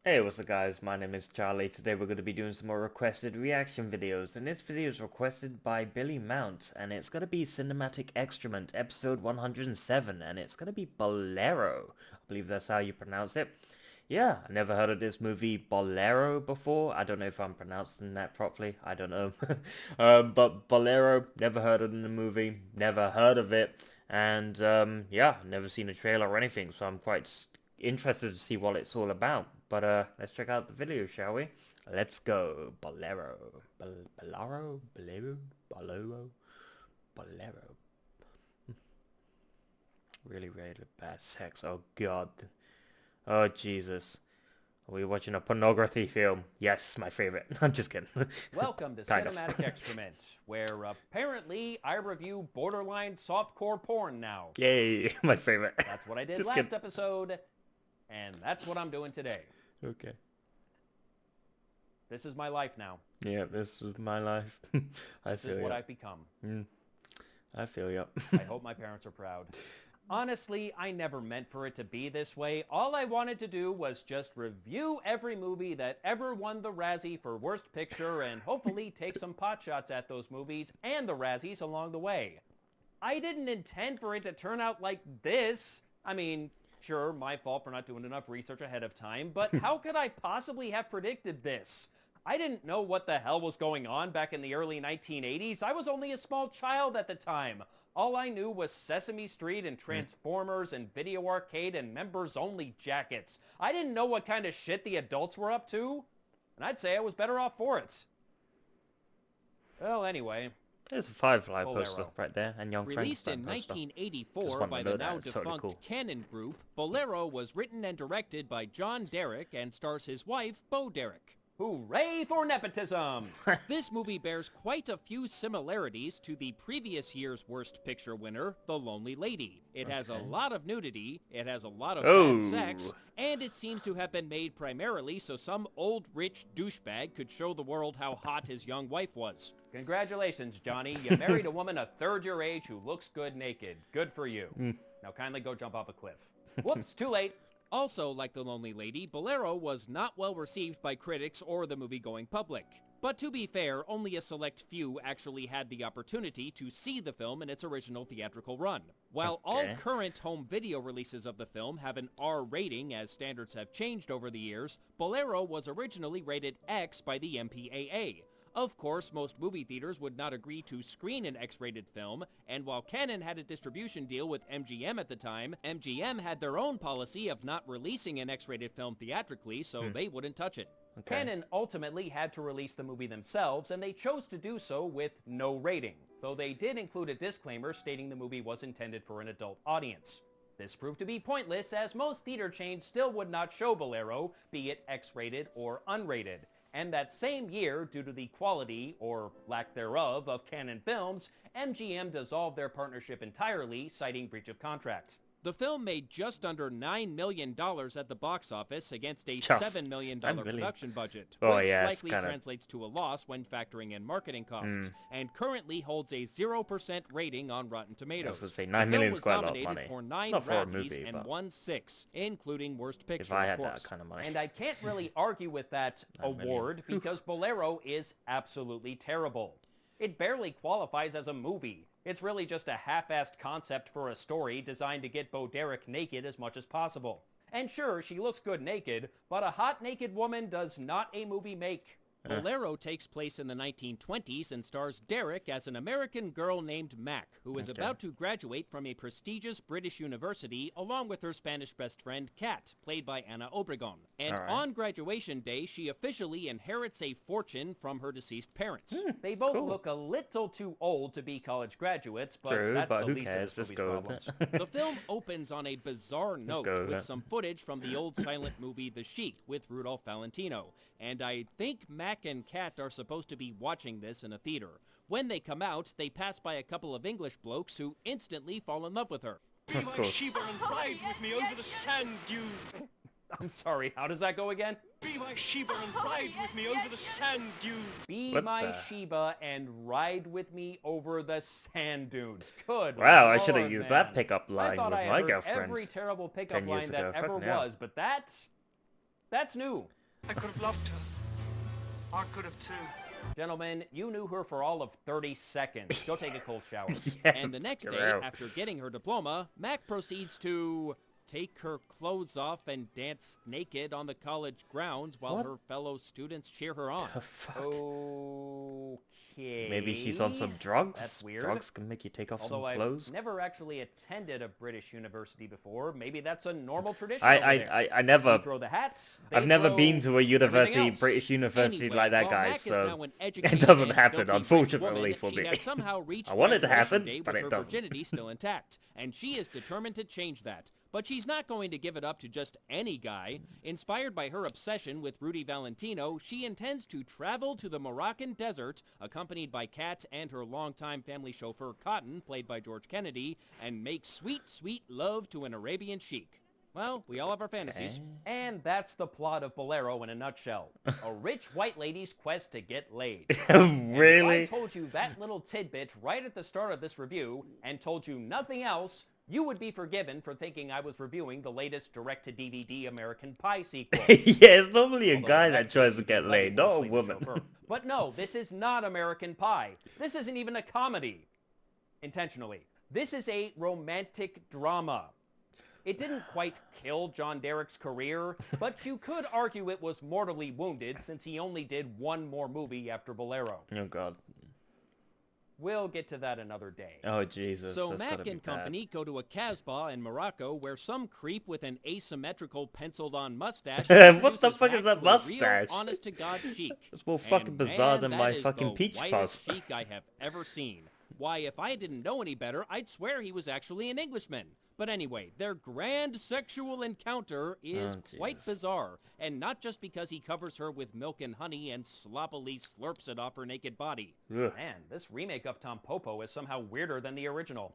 Hey, what's up guys, my name is Charlie. Today we're going to be doing some more requested reaction videos, and this video is requested by Billy Mount, and it's going to be Cinematic Excrement, episode 107, and it's going to be Bolero. I believe that's how you pronounce it. Yeah, I never heard of this movie Bolero before. I don't know if I'm pronouncing that properly, I don't know. But Bolero, never heard of the movie, never heard of it, and yeah, never seen a trailer or anything, so I'm quite interested to see what it's all about. But let's check out the video, shall we? Let's go. Bolero. Bolero? Bolero? Bolero? Bolero. Really, really bad sex. Oh, God. Oh, Jesus. Are we watching a pornography film? Yes, my favorite. I'm just kidding. Welcome to Kind of. Cinematic Excrement, where apparently I review borderline softcore porn now. Yay, my favorite. That's what I did Just last kidding. episode, and that's what I'm doing today. Okay. This is my life now. Yeah, this is my life. I This feel is what ya. I've become. I feel ya. I hope my parents are proud. Honestly, I never meant for it to be this way. All I wanted to do was just review every movie that ever won the Razzie for Worst Picture and hopefully take some potshots at those movies and the Razzies along the way. I didn't intend for it to turn out like this. I mean, sure, my fault for not doing enough research ahead of time, but how could I possibly have predicted this? I didn't know what the hell was going on back in the early 1980s. I was only a small child at the time. All I knew was Sesame Street and Transformers and Video Arcade and members-only jackets. I didn't know what kind of shit the adults were up to, and I'd say I was better off for it. Well, anyway, There's a Firefly Bolero. poster right there, and Young Released in Frankenstein poster. 1984 wanted by to know the that. now It's totally defunct cool. Cannon Group, Bolero was written and directed by John Derrick and stars his wife, Bo Derrick. Hooray for nepotism! This movie bears quite a few similarities to the previous year's Worst Picture winner, The Lonely Lady. It has a lot of nudity, it has a lot of Oh. bad sex, and it seems to have been made primarily so some old rich douchebag could show the world how hot his young wife was. Congratulations, Johnny. You married a woman a third your age who looks good naked. Good for you. Now kindly go jump off a cliff. Whoops, too late. Also, like The Lonely Lady, Bolero was not well received by critics or the movie-going public. But to be fair, only a select few actually had the opportunity to see the film in its original theatrical run. While all Okay. current home video releases of the film have an R rating as standards have changed over the years, Bolero was originally rated X by the MPAA. Of course, most movie theaters would not agree to screen an X-rated film, and while Cannon had a distribution deal with MGM at the time, MGM had their own policy of not releasing an X-rated film theatrically, so they wouldn't touch it. Okay. Canon ultimately had to release the movie themselves, and they chose to do so with no rating, though they did include a disclaimer stating the movie was intended for an adult audience. This proved to be pointless, as most theater chains still would not show Bolero, be it X-rated or unrated. And that same year, due to the quality, or lack thereof, of Canon films, MGM dissolved their partnership entirely, citing breach of contract. The film made just under $9 million at the box office against a Just $7 million $9 million. production budget, Oh, which yeah, it's likely kinda- translates to a loss when factoring in marketing costs, and currently holds a 0% rating on Rotten I Tomatoes. was gonna say, The 9 film million is was quite a lot of nominated money. for 9 Not for a Razzies movie, and but won 6, including Worst Picture, if I had of that course. kind of money. And I can't really argue with that 9 million. award because Bolero is absolutely terrible. It barely qualifies as a movie. It's really just a half-assed concept for a story designed to get Bo Derek naked as much as possible. And sure, she looks good naked, but a hot naked woman does not a movie make. Bolero takes place in the 1920s and stars Derek as an American girl named Mac, who is about to graduate from a prestigious British university along with her Spanish best friend Kat, played by Ana Obregon. And Alright. on graduation day, she officially inherits a fortune from her deceased parents. They both Cool. look a little too old to be college graduates, but True, that's but the who least cares? of this Just movie's go problems. with it. The film opens on a bizarre note go with with it. some footage from the old silent movie The Sheik with Rudolph Valentino, and I think Mac and Kat are supposed to be watching this in a theater. When they come out, they pass by a couple of English blokes who instantly fall in love with her. Be my course. Sheba and ride with me over the sand dunes. I'm sorry, how does that go again? Be my Sheba and ride with me over the sand dunes. Be What my the- Sheba and ride with me over the sand dunes. Good Wow, I should have Lord, used man. that pickup I line thought with I my heard girlfriend. every terrible pickup 10 years line that ago. ever Fucking hell. was, but that that's new. I could have loved her. I could have too. Gentlemen, you knew her for all of 30 seconds. Go take a cold shower. And the next day, out. after getting her diploma, Mac proceeds to take her clothes off and dance naked on the college grounds while What? her fellow students cheer her on. The fuck? Okay. Maybe she's on some drugs? That's weird. Drugs can make you take off Although some clothes? I've never actually attended a British university before, maybe that's a normal tradition over there. I never... You throw the hats, I've they never throw been to a university, everything else. British university Anyway, like that, while guys, Mac is so now an it educated doesn't and happen, filthy rich unfortunately, woman, for she me. has somehow reached I want it to graduation happen, day but with it her doesn't. virginity still intact, and she is determined to change that. But she's not going to give it up to just any guy. Inspired by her obsession with Rudy Valentino, she intends to travel to the Moroccan desert, accompanied by Kat and her longtime family chauffeur Cotton, played by George Kennedy, and make sweet, sweet love to an Arabian sheik. Well, we all have our fantasies. And that's the plot of Bolero in a nutshell. A rich white lady's quest to get laid. Really? If I told you that little tidbit right at the start of this review and told you nothing else, you would be forgiven for thinking I was reviewing the latest direct-to-DVD American Pie sequel. Yeah, it's normally a Although guy in that case tries to you get let laid, me not a play the woman. chauffeur. But no, this is not American Pie. This isn't even a comedy. Intentionally. This is a romantic drama. It didn't quite kill John Derek's career, but you could argue it was mortally wounded since he only did one more movie after Bolero. Oh, God. We'll get to that another day. Oh, Jesus. So that's Mac gotta be and bad. company go to a Casbah in Morocco where some creep with an asymmetrical penciled-on mustache What the introduces fuck is Mac that to a real, mustache? honest-to-God sheik. It's more fucking And bizarre man, than that my is fucking the peach whitest fuzz. sheik I have ever seen. Why, if I didn't know any better, I'd swear he was actually an Englishman. But anyway, their grand sexual encounter is Oh, quite Jesus. bizarre, and not just because he covers her with milk and honey and sloppily slurps it off her naked body. Ugh. Man, this remake of Tom Popo is somehow weirder than the original.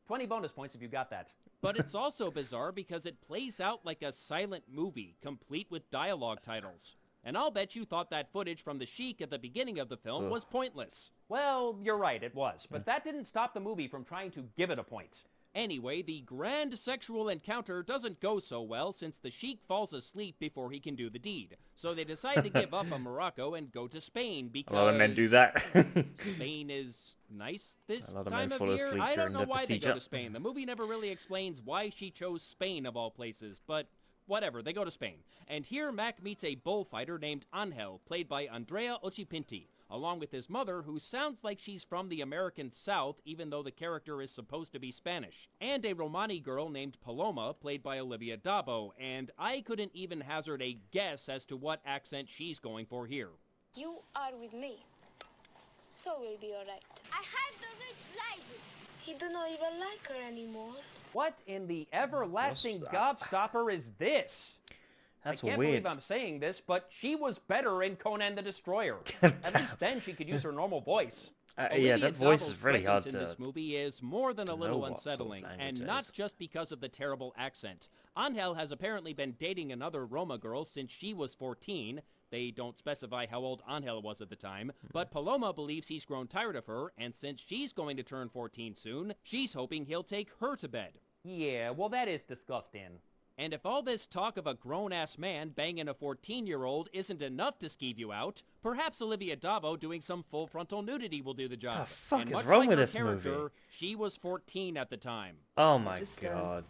20 bonus points if you got that. But it's also bizarre because it plays out like a silent movie, complete with dialogue titles. And I'll bet you thought that footage from the Sheik at the beginning of the film was pointless. Well, you're right, it was. But that didn't stop the movie from trying to give it a point. Anyway, the grand sexual encounter doesn't go so well since the Sheik falls asleep before he can do the deed. So they decide to give up on Morocco and go to Spain because... A lot of men do that. Spain is nice this A lot of men time of fall year. asleep I don't during know the why they go procedure. to Spain. The movie never really explains why she chose Spain of all places, but whatever, they go to Spain. And here Mac meets a bullfighter named Angel, played by Andrea Ochipinti, along with his mother, who sounds like she's from the American South, even though the character is supposed to be Spanish. And a Romani girl named Paloma, played by Olivia Dabo, and I couldn't even hazard a guess as to what accent she's going for here. You are with me, so we'll be alright. I have the rich library. He do not even like her anymore. What in the everlasting What's gobstopper is this? That's I can't weird. believe I'm saying this, but she was better in Conan the Destroyer. At least then she could use her normal voice. Yeah, Olivia that voice Dabo's is really hard presence to... in this movie is more than a know little what sort of unsettling, language and it not is. just because of the terrible accent. Angel has apparently been dating another Roma girl since she was 14. They don't specify how old Angel was at the time, but Paloma believes he's grown tired of her, and since she's going to turn 14 soon, she's hoping he'll take her to bed. Yeah, well that is disgusting. And if all this talk of a grown-ass man banging a 14-year-old isn't enough to skeeve you out, perhaps Olivia Dabo doing some full frontal nudity will do the job. The fuck and is much wrong like with her this character, movie? she was 14 at the time. Oh my Just, god.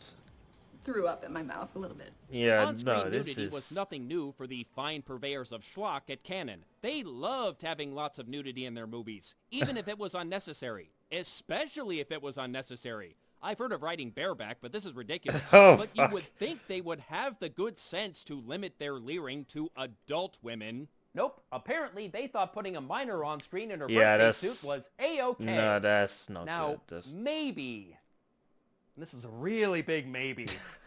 Threw up in my mouth a little bit. Yeah, On-screen no, this nudity is... was nothing new for the fine purveyors of schlock at Canon. They loved having lots of nudity in their movies, even if it was unnecessary. Especially if it was unnecessary. I've heard of riding bareback, but this is ridiculous. Oh, but fuck. you would think they would have the good sense to limit their leering to adult women. Nope, apparently they thought putting a minor on screen in her Yeah, birthday that's- suit was A-okay. No, that's not Now, good. That's... maybe, and this is a really big maybe,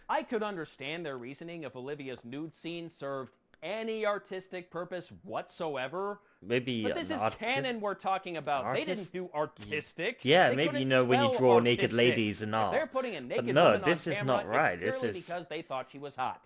I could understand their reasoning if Olivia's nude scene served any artistic purpose whatsoever. Maybe But this an is artist- canon we're talking about. They artist? didn't do artistic. Yeah, They maybe, couldn't you know, when you spell draw naked artistic. ladies and If all. they're putting a naked no, woman this on is camera, not right. it's This purely is- because they thought she was hot.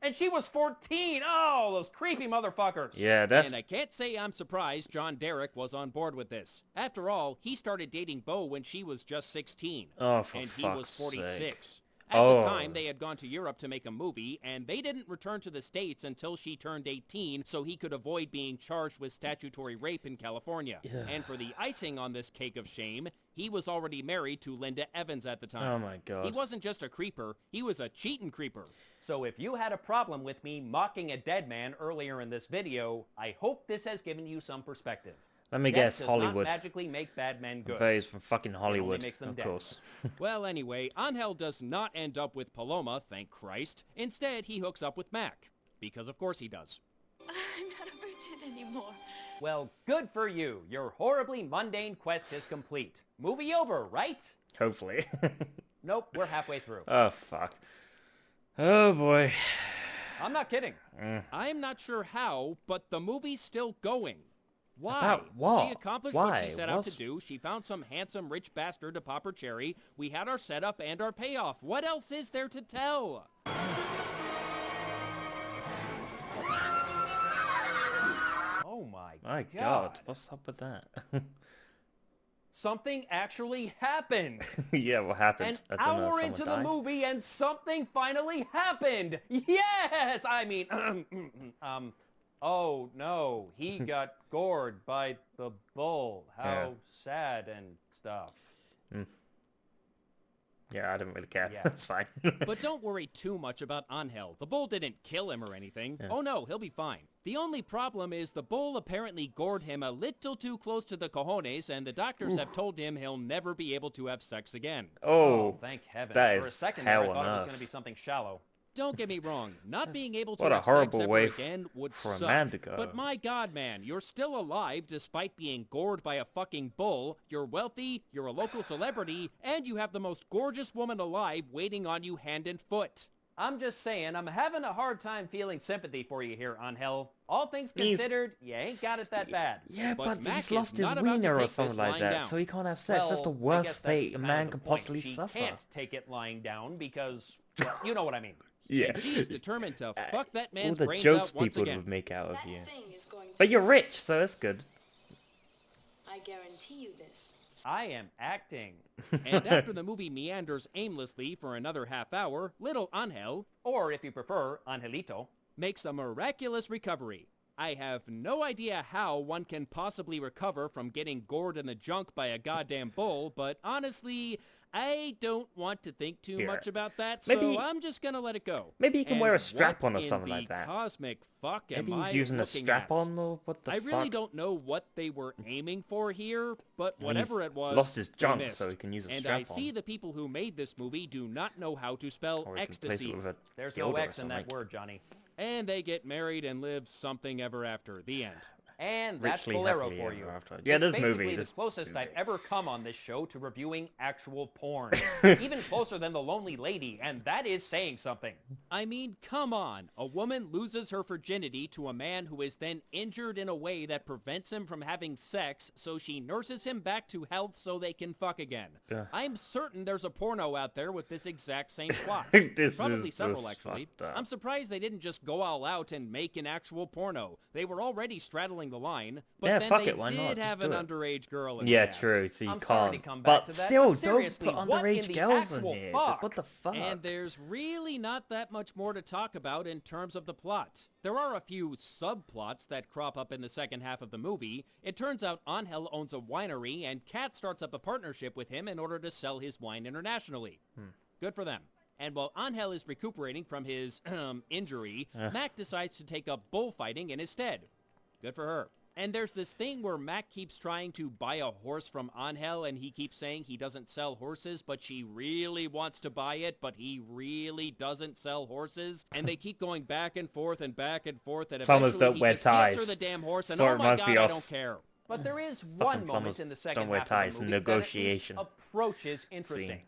And she was 14. Oh, those creepy motherfuckers. Yeah, that's... And I can't say I'm surprised John Derek was on board with this. After all, he started dating Bo when she was just 16. Oh, for and he fuck's was 46. sake. At Oh. the time, they had gone to Europe to make a movie, and they didn't return to the States until she turned 18 so he could avoid being charged with statutory rape in California. Yeah. And for the icing on this cake of shame, he was already married to Linda Evans at the time. Oh my god. He wasn't just a creeper, he was a cheating creeper. So if you had a problem with me mocking a dead man earlier in this video, I hope this has given you some perspective. Let me Death guess, does Hollywood. not magically make bad men good. But he's from fucking Hollywood, makes them of dead. course. Well, anyway, Angel does not end up with Paloma, thank Christ. Instead, he hooks up with Mac. Because of course he does. I'm not a virgin anymore. Well, good for you. Your horribly mundane quest is complete. Movie over, right? Hopefully. Nope, we're halfway through. Oh, fuck. Oh, boy. I'm not kidding. I'm not sure how, but the movie's still going. Why? About what? She accomplished Why? what she set out to What's- do. She found some handsome rich bastard to pop her cherry. We had our setup and our payoff. What else is there to tell? Oh my My god, what's up with that? Something actually happened. Yeah, what happened? An I don't know, hour someone into the died? movie and something finally happened. Yes! I mean, oh no, he got gored by the bull. How Yeah. sad and stuff. Yeah, I didn't really care. Yeah. That's fine. But don't worry too much about Angel. The bull didn't kill him or anything. Yeah. Oh no, he'll be fine. The only problem is the bull apparently gored him a little too close to the cojones, and the doctors have told him he'll never be able to have sex again. Oh, Thank heavens. that For a is second there, I hell thought it was enough. going to be something shallow. Don't get me wrong, not being able to what a have horrible sex way ever again would for a suck. man to go. But my god, man, you're still alive despite being gored by a fucking bull, you're wealthy, you're a local celebrity, and you have the most gorgeous woman alive waiting on you hand and foot. I'm just saying, I'm having a hard time feeling sympathy for you here, Angel. All things He's- considered, you ain't got it that bad. Yeah, But but Mac he's is lost his not about to wiener or take something this like lying that, down. so he can't have sex. That's the Well, I worst guess fate a kind of man the could point. possibly She suffer. can't take it lying down because, well, you know what I mean. Yeah. And she is determined to fuck that All man's the brains jokes out once people again. would make out of That you. thing is going to... But you're rich, so that's good. I guarantee you this. I am acting. And after the movie meanders aimlessly for another half hour, little Angel Or, if you prefer, Angelito. makes a miraculous recovery. I have no idea how one can possibly recover from getting gored in the junk by a goddamn bull, but honestly, I don't want to think too Here. much about that, Maybe- so I'm just gonna let it go. maybe he can wear a And strap-on what or something in like the that. Cosmic fuck Maybe am he's I using a looking strap-on at? or what the I fuck? really don't know what they were aiming for here, but Well, whatever he's it was, lost his they junk, missed. so he can use a And I strap-on. see the people who made this movie do not know how to spell Or he can place ecstasy. it with a There's dildo no or X in something that like- word, Johnny. And they get married and live something ever after. The end. And that's Richly, Bolero happily for ever you. after. Yeah, It's this basically movie, the this closest I've movie. ever come on this show to reviewing actual porn. Even closer than The Lonely Lady, and that is saying something. I mean, come on. A woman loses her virginity to a man who is then injured in a way that prevents him from having sex, so she nurses him back to health so they can fuck again. Yeah. I'm certain there's a porno out there with this exact same plot. This Probably is several, just actually. fucked up. I'm surprised they didn't just go all out and make an actual porno. They were already straddling the line, but Yeah, then fuck they it, why did not? Just have do an it. underage girl in Yeah, the cast. true, so you I'm sorry can't. to come back But to that, still, but seriously, don't put what in underage the girls in actual here. fuck? What the fuck? And there's really not that much more to talk about in terms of the plot. There are a few subplots that crop up in the second half of the movie. It turns out Angel owns a winery, and Kat starts up a partnership with him in order to sell his wine internationally. Good for them. And while Angel is recuperating from his injury, Mac decides to take up bullfighting in his stead. Good for her. And there's this thing where Mac keeps trying to buy a horse from Angel, and he keeps saying he doesn't sell horses, but she really wants to buy it, but he really doesn't sell horses. And they keep going back and forth and back and forth, and Plumbers eventually don't he wear just hands her ties. the damn horse, and So it oh my reminds god, me I of- don't care. But there is one moment plumbers in the second don't wear half ties of in the movie negotiation. that at least approaches interesting. Scene.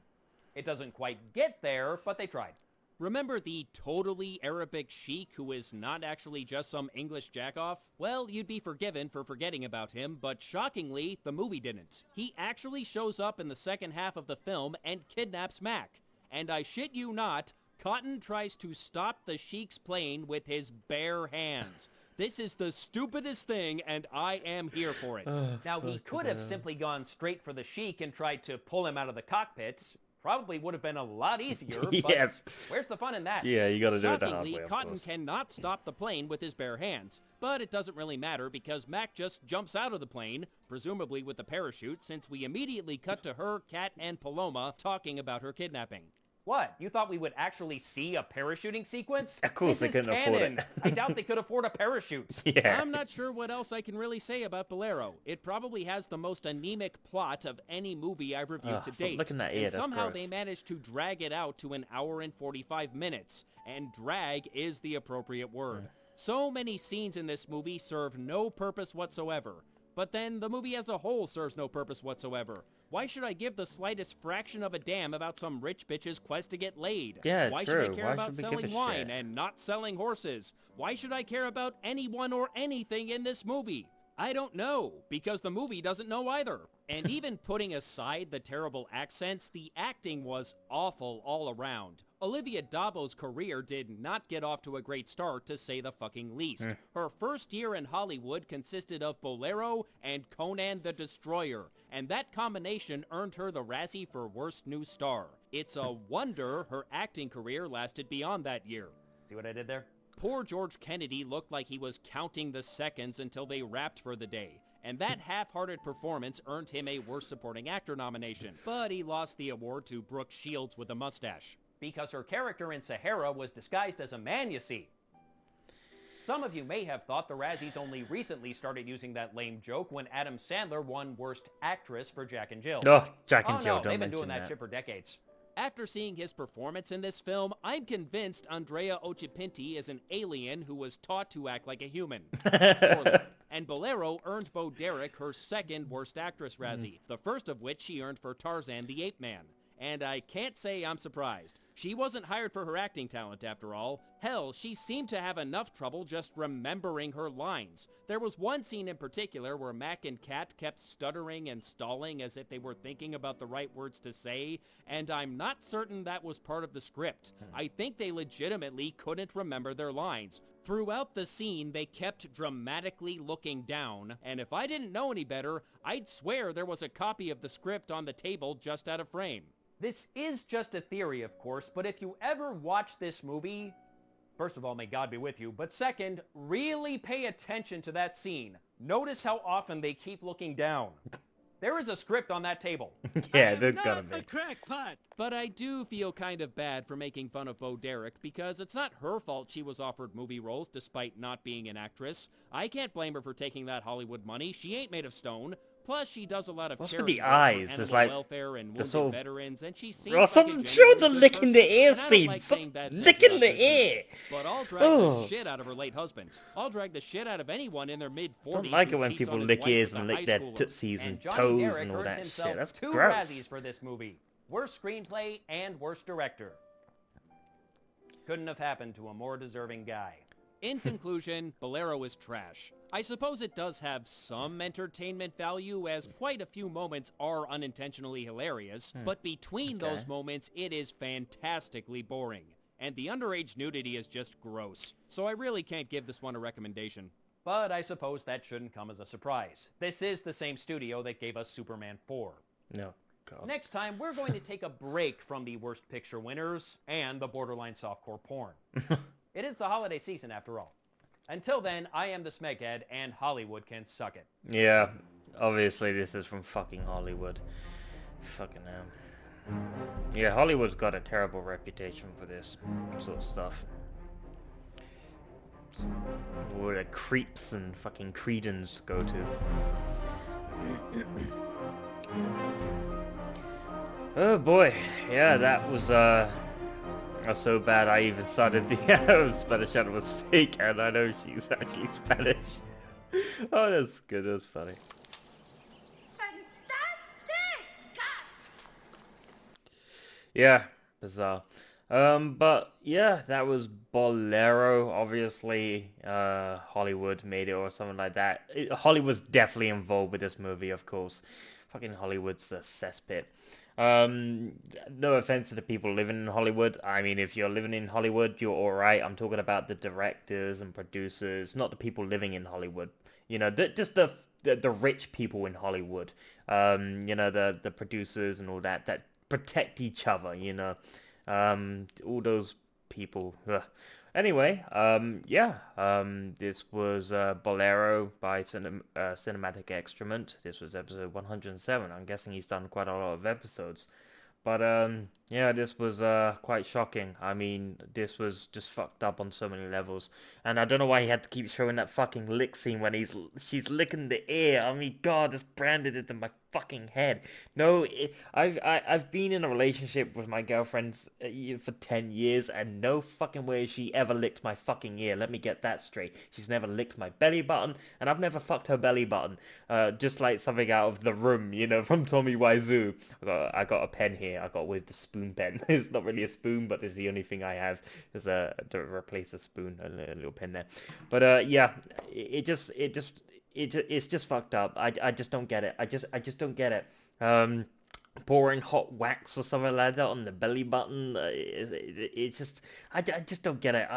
It doesn't quite get there, but they tried. Remember the totally Arabic sheik who is not actually just some English jackoff? Well, you'd be forgiven for forgetting about him, but shockingly, the movie didn't. He actually shows up in the second half of the film and kidnaps Mac. And I shit you not, Cotton tries to stop the sheik's plane with his bare hands. This is the stupidest thing, and I am here for it. Now, he could have simply gone straight for the Sheik and tried to pull him out of the cockpit. Probably would have been a lot easier, Yeah. but where's the fun in that? Yeah, you gotta do it the hard Shockingly, way, of Cotton course. cannot stop the plane with his bare hands. But it doesn't really matter because Mac just jumps out of the plane, presumably with the parachute, since we immediately cut to her, Cat, and Paloma talking about her kidnapping. What? You thought we would actually see a parachuting sequence? Of course This they is couldn't afford canon. it. I doubt they could afford a parachute. Yeah. I'm not sure what else I can really say about Bolero. It probably has the most anemic plot of any movie I've reviewed to Stop date. looking at ear, And that's somehow gross. they managed to drag it out to 1 hour and 45 minutes. And drag is the appropriate word. So many scenes in this movie serve no purpose whatsoever. But then the movie as a whole serves no purpose whatsoever. Why should I give the slightest fraction of a damn about some rich bitch's quest to get laid? Yeah, Why true. should I care Why about should we give selling a wine shit? and not selling horses? Why should I care about anyone or anything in this movie? I don't know, because the movie doesn't know either. And even putting aside the terrible accents, the acting was awful all around. Olivia d'Abo's career did not get off to a great start, to say the fucking least. Her first year in Hollywood consisted of Bolero and Conan the Destroyer, and that combination earned her the Razzie for Worst New Star. It's a wonder her acting career lasted beyond that year. See what I did there? Poor George Kennedy looked like he was counting the seconds until they wrapped for the day. And that half-hearted performance earned him a Worst Supporting Actor nomination. But he lost the award to Brooke Shields with a mustache. Because her character in Sahara was disguised as a man, you see. Some of you may have thought the Razzies only recently started using that lame joke when Adam Sandler won Worst Actress for Jack and Jill. Oh, Jack and Oh Jill, no, don't they've been mention doing that shit for decades. After seeing his performance in this film, I'm convinced Andrea Occhipinti is an alien who was taught to act like a human. Poorly. And Bolero earned Bo Derek her second Worst Actress Razzie, the first of which she earned for Tarzan the Ape Man. And I can't say I'm surprised. She wasn't hired for her acting talent, after all. Hell, she seemed to have enough trouble just remembering her lines. There was one scene in particular where Mac and Kat kept stuttering and stalling as if they were thinking about the right words to say, and I'm not certain that was part of the script. I think they legitimately couldn't remember their lines. Throughout the scene, they kept dramatically looking down, and if I didn't know any better, I'd swear there was a copy of the script on the table just out of frame. This is just a theory, of course, but if you ever watch this movie, first of all, may God be with you, but second, really pay attention to that scene. Notice how often they keep looking down. There is a script on that table. Yeah, there's gotta be. crackpot. But I do feel kind of bad for making fun of Bo Derek because it's not her fault she was offered movie roles despite not being an actress. I can't blame her for taking that Hollywood money. She ain't made of stone. Plus, she does a lot of What's with charity the work for eyes? animal It's like welfare and the wounded sort of- veterans, and she seems Oh, like a stop, show genuinely the good licking the person. ear And I don't scene. like Stop saying bad things licking about the her either. ear. But I'll drag Oh. the shit out of her late husband. I'll drag the shit out of anyone in their mid-40s Don't like it who when cheats people on his lick wife ears with a and high lick their schooler. tootsies and Johnny toes Derek and all earned that himself shit. That's 2 gross. Razzies for this movie. Worst screenplay and worst director. Couldn't have happened to a more deserving guy. In conclusion, Bolero is trash. I suppose it does have some entertainment value, as quite a few moments are unintentionally hilarious, but between Okay. those moments, it is fantastically boring. And the underage nudity is just gross. So I really can't give this one a recommendation. But I suppose that shouldn't come as a surprise. This is the same studio that gave us Superman 4. No, God. Next time, we're going to take a break from the Worst Picture winners and the borderline softcore porn. It is the holiday season, after all. Until then, I am the Smeghead, and Hollywood can suck it. Yeah, obviously this is from fucking Hollywood. Fucking hell. Yeah, Hollywood's got a terrible reputation for this sort of stuff. Where the creeps and fucking cretins go to. Oh boy, yeah, that was not so bad. I even started the Spanish channel was fake, and I know she's actually Spanish. Oh, that's good. That's funny. Yeah, bizarre. But yeah, that was Bolero. Obviously, Hollywood made it or something like that. Hollywood's definitely involved with this movie, of course. Fucking Hollywood's a cesspit. No offense to the people living in Hollywood. I mean, if you're living in Hollywood, you're alright. I'm talking about the directors and producers, not the people living in Hollywood. You know, just the rich people in Hollywood. You know, the producers and all that protect each other, you know. All those people. Ugh. Anyway, yeah, this was Bolero by Cinematic Excrement. This was episode 107. I'm guessing he's done quite a lot of episodes. But yeah, this was quite shocking. I mean, this was just fucked up on so many levels, and I don't know why he had to keep showing that fucking lick scene when she's licking the ear. I mean, God, it's branded into my fucking head. No, I've been in a relationship with my girlfriend for 10 years, and no fucking way has she ever licked my fucking ear. Let me get that straight. She's never licked my belly button, and I've never fucked her belly button. Just like something out of The Room, you know, from Tommy Wiseau. I got a pen here. I got with the spoon pen. It's not really a spoon, but it's the only thing I have is to replace a spoon, a little pen there. But yeah, it's just fucked up. I just don't get it. I just don't get it. Pouring hot wax or something like that on the belly button. It's just, I just don't get it.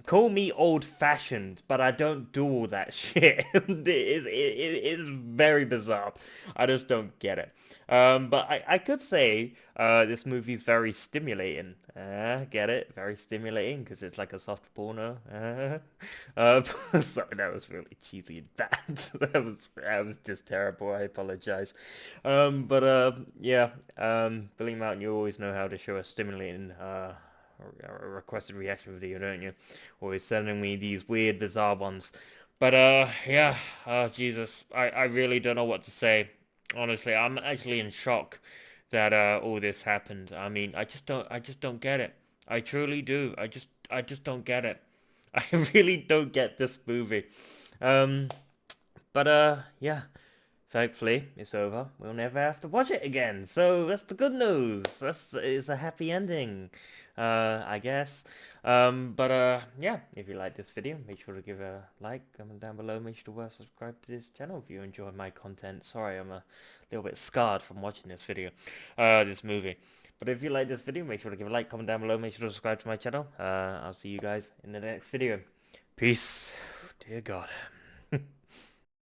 Call me old-fashioned, but I don't do all that shit. It's very bizarre. I just don't get it. But I could say this movie's very stimulating. Get it? Very stimulating because it's like a soft porno. Sorry, that was really cheesy and bad. that was just terrible. I apologize. But yeah, Billy Mountain, you always know how to show a stimulating a requested reaction video, don't you? Always sending me these weird, bizarre ones. But yeah, Jesus, I really don't know what to say. Honestly, I'm actually in shock that all this happened. I mean, I just don't get it. I truly do. I just don't get it. I really don't get this movie. But yeah. Thankfully, it's over. We'll never have to watch it again. So that's the good news. It's a happy ending, I guess. But yeah, if you like this video, make sure to give a like, comment down below. Make sure to subscribe to this channel if you enjoy my content. Sorry, I'm a little bit scarred from watching this video, this movie. But if you like this video, make sure to give a like, comment down below. Make sure to subscribe to my channel. I'll see you guys in the next video. Peace. Dear God.